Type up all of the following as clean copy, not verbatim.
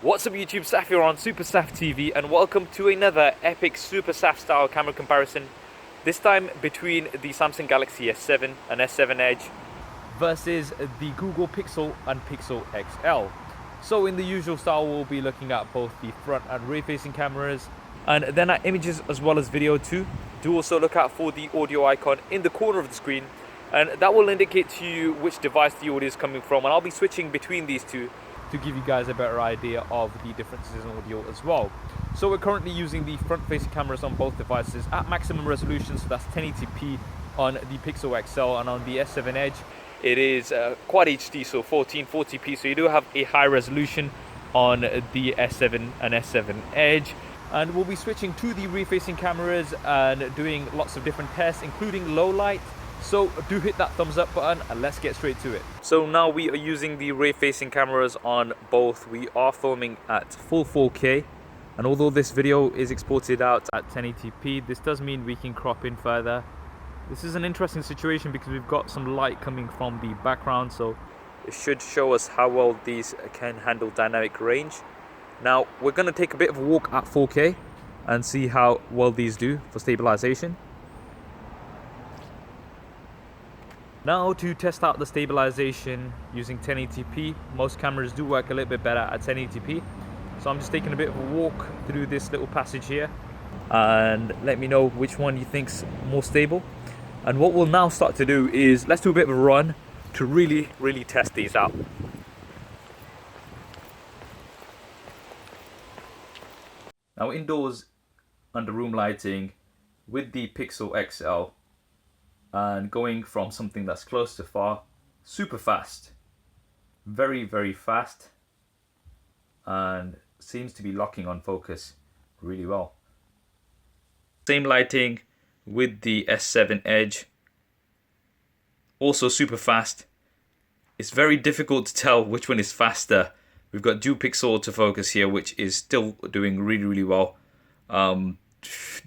What's up YouTube, Saf here on Super Saf TV and welcome to another epic Super Saf style camera comparison. This time between the Samsung Galaxy S7 and S7 Edge versus the Google Pixel and Pixel XL. So in the usual style we'll be looking at both the front and rear facing cameras and then at images as well as video too. Do also look out for the audio icon in the corner of the screen and that will indicate to you which device the audio is coming from, and I'll be switching between these two to give you guys a better idea of the differences in audio as well. So we're currently using the front facing cameras on both devices at maximum resolution, so that's 1080p on the Pixel XL, and on the S7 Edge it is Quad HD, so 1440p, so you do have a high resolution on the S7 and S7 Edge. And we'll be switching to the rear facing cameras and doing lots of different tests including low light. So do hit that thumbs up button and let's get straight to it. So now we are using the rear facing cameras on both. We are filming at full 4K, and although this video is exported out at 1080p, this does mean we can crop in further. This is an interesting situation because we've got some light coming from the background, so it should show us how well these can handle dynamic range. Now we're going to take a bit of a walk at 4K and see how well these do for stabilization. Now to test out the stabilization using 1080p, most cameras do work a little bit better at 1080p. So I'm just taking a bit of a walk through this little passage here and let me know which one you think's more stable. And what we'll now start to do is let's do a bit of a run to really test these out. Now indoors under room lighting with the Pixel XL, and going from something that's close to far, super fast, very fast, and seems to be locking on focus really well. Same lighting with the S7 Edge, also super fast. It's very difficult to tell which one is faster. We've got dual pixel autofocus here, which is still doing really well.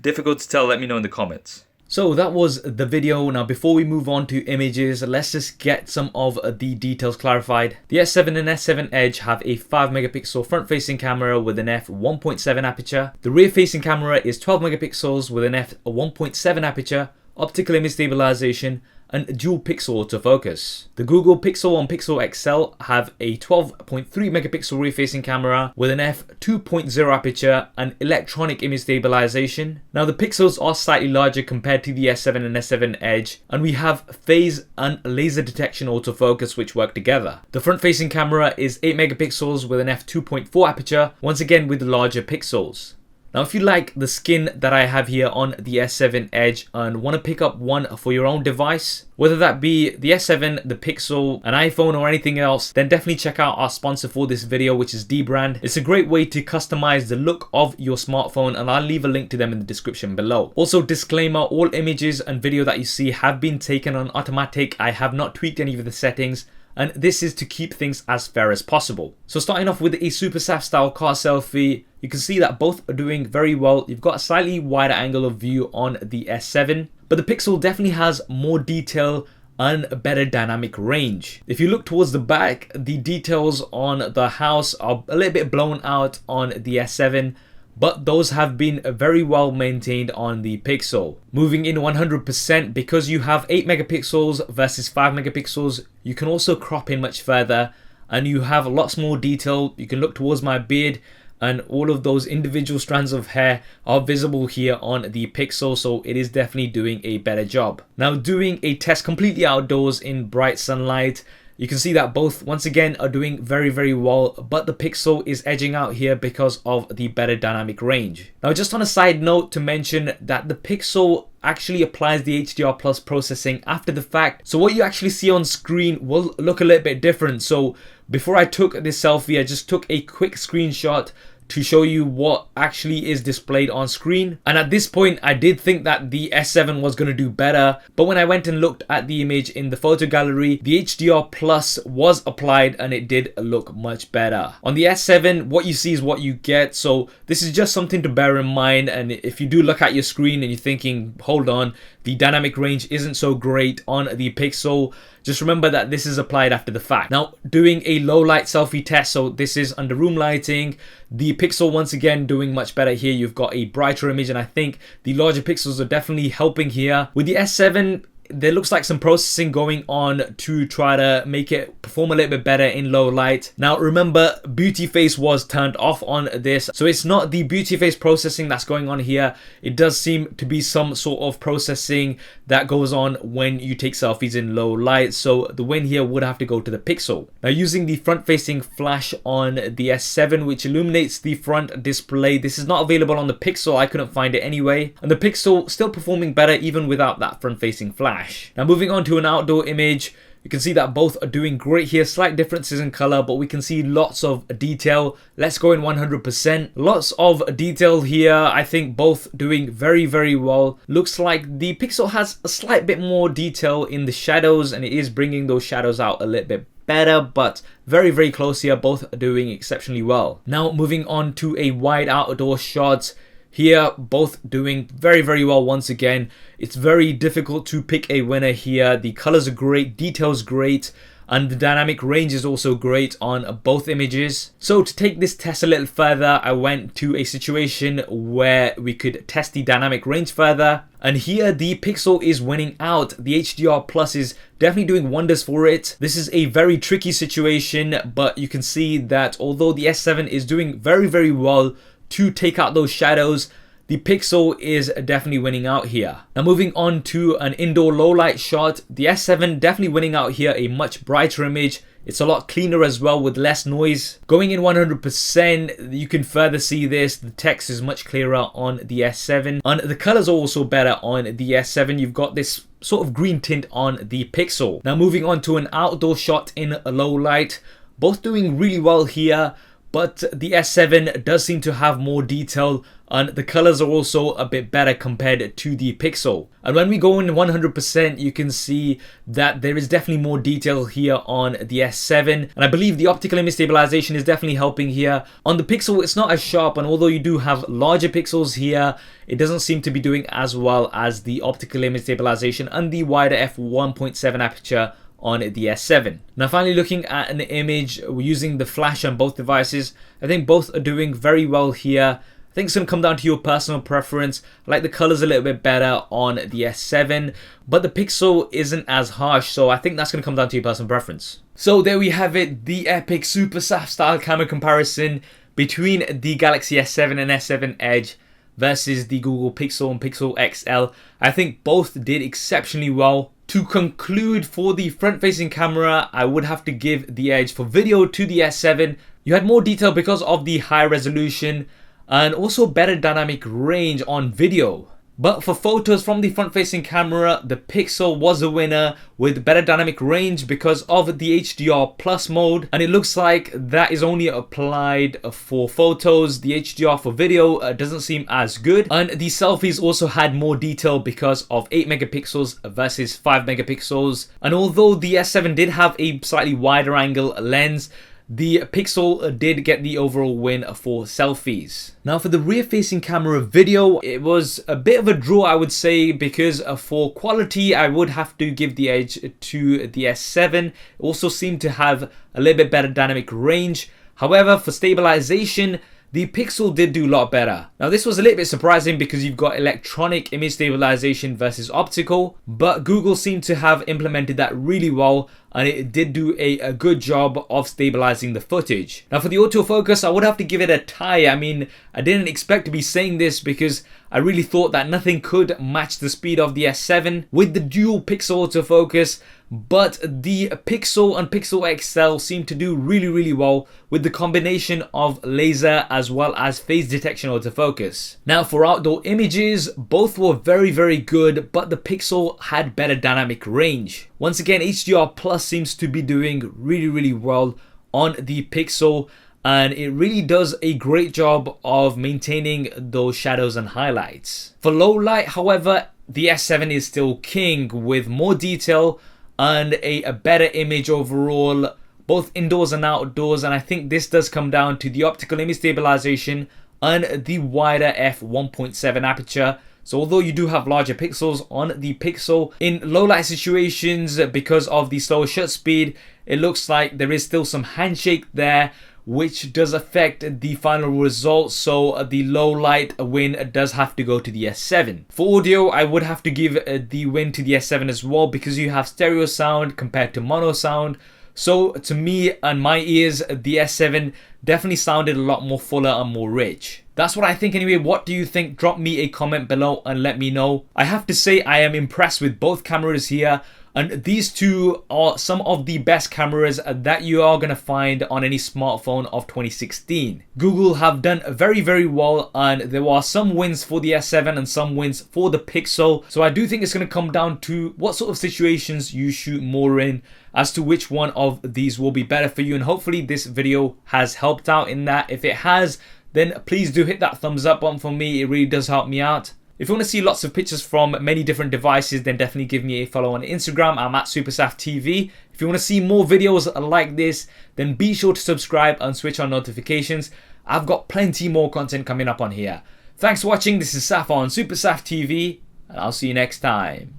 Difficult to tell, let me know in the comments. So that was the video. Now before we move on to images, let's just get some of the details clarified. The S7 and S7 Edge have a 5 megapixel front facing camera with an f1.7 aperture. The rear facing camera is 12 megapixels with an f1.7 aperture, optical image stabilization, and dual pixel autofocus. The Google Pixel and Pixel XL have a 12.3 megapixel rear facing camera with an f2.0 aperture and electronic image stabilization. Now the pixels are slightly larger compared to the S7 and S7 Edge, and we have phase and laser detection autofocus which work together. The front facing camera is 8 megapixels with an f2.4 aperture, once again with larger pixels. Now if you like the skin that I have here on the S7 Edge and want to pick up one for your own device, whether that be the S7, the Pixel, an iPhone or anything else, then definitely check out our sponsor for this video, which is Dbrand. It's a great way to customize the look of your smartphone, and I'll leave a link to them in the description below. Also disclaimer, all images and video that you see have been taken on automatic. I have not tweaked any of the settings, and this is to keep things as fair as possible. So starting off with a Super Saf style car selfie, you can see that both are doing very well. You've got a slightly wider angle of view on the S7, but the Pixel definitely has more detail and a better dynamic range. If you look towards the back, the details on the house are a little bit blown out on the S7, but those have been very well maintained on the Pixel. Moving in 100%, because you have 8 megapixels versus 5 megapixels, you can also crop in much further and you have lots more detail. You can look towards my beard and all of those individual strands of hair are visible here on the Pixel, so it is definitely doing a better job. Now doing a test completely outdoors in bright sunlight, you can see that both once again are doing very well, but the Pixel is edging out here because of the better dynamic range. Now just on a side note to mention that the Pixel actually applies the HDR plus processing after the fact, so what you actually see on screen will look a little bit different. So before I took this selfie, I just took a quick screenshot to show you what actually is displayed on screen, and at this point I did think that the S7 was going to do better, but when I went and looked at the image in the photo gallery, the HDR plus was applied and it did look much better. On the S7, what you see is what you get, so this is just something to bear in mind. And if you do look at your screen and you're thinking, hold on, the dynamic range isn't so great on the Pixel. Just remember that this is applied after the fact. Now, doing a low light selfie test, so this is under room lighting. The Pixel, once again, doing much better here. You've got a brighter image, and I think the larger pixels are definitely helping here. With the S7, there looks like some processing going on to try to make it perform a little bit better in low light. Now remember, beauty face was turned off on this, so it's not the beauty face processing that's going on here. It does seem to be some sort of processing that goes on when you take selfies in low light, so the win here would have to go to the Pixel. Now, using the front facing flash on the S7, which illuminates the front display, this is not available on the Pixel. I couldn't find it anyway, and the Pixel still performing better even without that front facing flash. Now, moving on to an outdoor image, you can see that both are doing great here. Slight differences in color, but we can see lots of detail. Let's go in 100%. Lots of detail here. I think both doing very, very well. Looks like the Pixel has a slight bit more detail in the shadows, and it is bringing those shadows out a little bit better, but very, very close here. Both are doing exceptionally well. Now, moving on to a wide outdoor shot. Here, both doing very, very well once again. It's very difficult to pick a winner here. The colors are great, details great, and the dynamic range is also great on both images. So to take this test a little further, I went to a situation where we could test the dynamic range further. And here the Pixel is winning out. The HDR Plus is definitely doing wonders for it. This is a very tricky situation, but you can see that although the S7 is doing very, very well to take out those shadows, the Pixel is definitely winning out here. Now, moving on to an indoor low light shot, the S7 definitely winning out here. A much brighter image. It's a lot cleaner as well with less noise. Going in 100%, you can further see this. The text is much clearer on the S7, and the colors are also better on the S7. You've got this sort of green tint on the Pixel. Now, moving on to an outdoor shot in a low light, both doing really well here. But the S7 does seem to have more detail, and the colors are also a bit better compared to the Pixel. And when we go in 100%, you can see that there is definitely more detail here on the S7. And I believe the optical image stabilization is definitely helping here. On the Pixel, it's not as sharp, and although you do have larger pixels here, it doesn't seem to be doing as well as the optical image stabilization and the wider f1.7 aperture on the S7. Now, finally looking at an image using the flash on both devices, I think both are doing very well here. I think it's going to come down to your personal preference. I like the colors a little bit better on the S7, but the Pixel isn't as harsh, so I think that's going to come down to your personal preference. So there we have it, the epic Super SAF style camera comparison between the Galaxy S7 and S7 Edge versus the Google Pixel and Pixel XL. I think both did exceptionally well. To conclude, for the front-facing camera, I would have to give the edge for video to the S7. You had more detail because of the high resolution and also better dynamic range on video. But for photos from the front-facing camera, the Pixel was a winner with better dynamic range because of the HDR Plus mode. And it looks like that is only applied for photos. The HDR for video doesn't seem as good. And the selfies also had more detail because of 8 megapixels versus 5 megapixels. And although the S7 did have a slightly wider angle lens, the Pixel did get the overall win for selfies. Now, for the rear-facing camera video, it was a bit of a draw, I would say, because for quality, I would have to give the edge to the S7. It also seemed to have a little bit better dynamic range. However, for stabilization, the Pixel did do a lot better. Now, this was a little bit surprising because you've got electronic image stabilization versus optical, but Google seemed to have implemented that really well, and it did do a good job of stabilizing the footage. Now, for the autofocus, I would have to give it a tie. I mean, I didn't expect to be saying this because I really thought that nothing could match the speed of the S7 with the dual pixel autofocus, but the Pixel and Pixel XL seem to do really, really well with the combination of laser as well as phase detection autofocus. Now, for outdoor images, both were very, very good, but the Pixel had better dynamic range. Once again, HDR Plus seems to be doing really, really well on the Pixel, and it really does a great job of maintaining those shadows and highlights. For low light, however, the S7 is still king with more detail and a better image overall, both indoors and outdoors. And I think this does come down to the optical image stabilization and the wider f1.7 aperture. So although you do have larger pixels on the Pixel, in low light situations, because of the slower shutter speed, it looks like there is still some handshake there, which does affect the final result. So the low light win does have to go to the S7. For audio, I would have to give the win to the S7 as well, because you have stereo sound compared to mono sound. So to me and my ears, the S7 definitely sounded a lot more fuller and more rich. That's what I think anyway. What do you think? Drop me a comment below and let me know. I have to say I am impressed with both cameras here, and these two are some of the best cameras that you are going to find on any smartphone of 2016. Google have done very, very well, and there are some wins for the S7 and some wins for the Pixel. So I do think it's going to come down to what sort of situations you shoot more in, as to which one of these will be better for you. And hopefully this video has helped out in that. If it has, then please do hit that thumbs up button for me. It really does help me out. If you want to see lots of pictures from many different devices, then definitely give me a follow on Instagram. I'm at SuperSafTV. If you want to see more videos like this, then be sure to subscribe and switch on notifications. I've got plenty more content coming up on here. Thanks for watching. This is Saf on SuperSafTV, and I'll see you next time.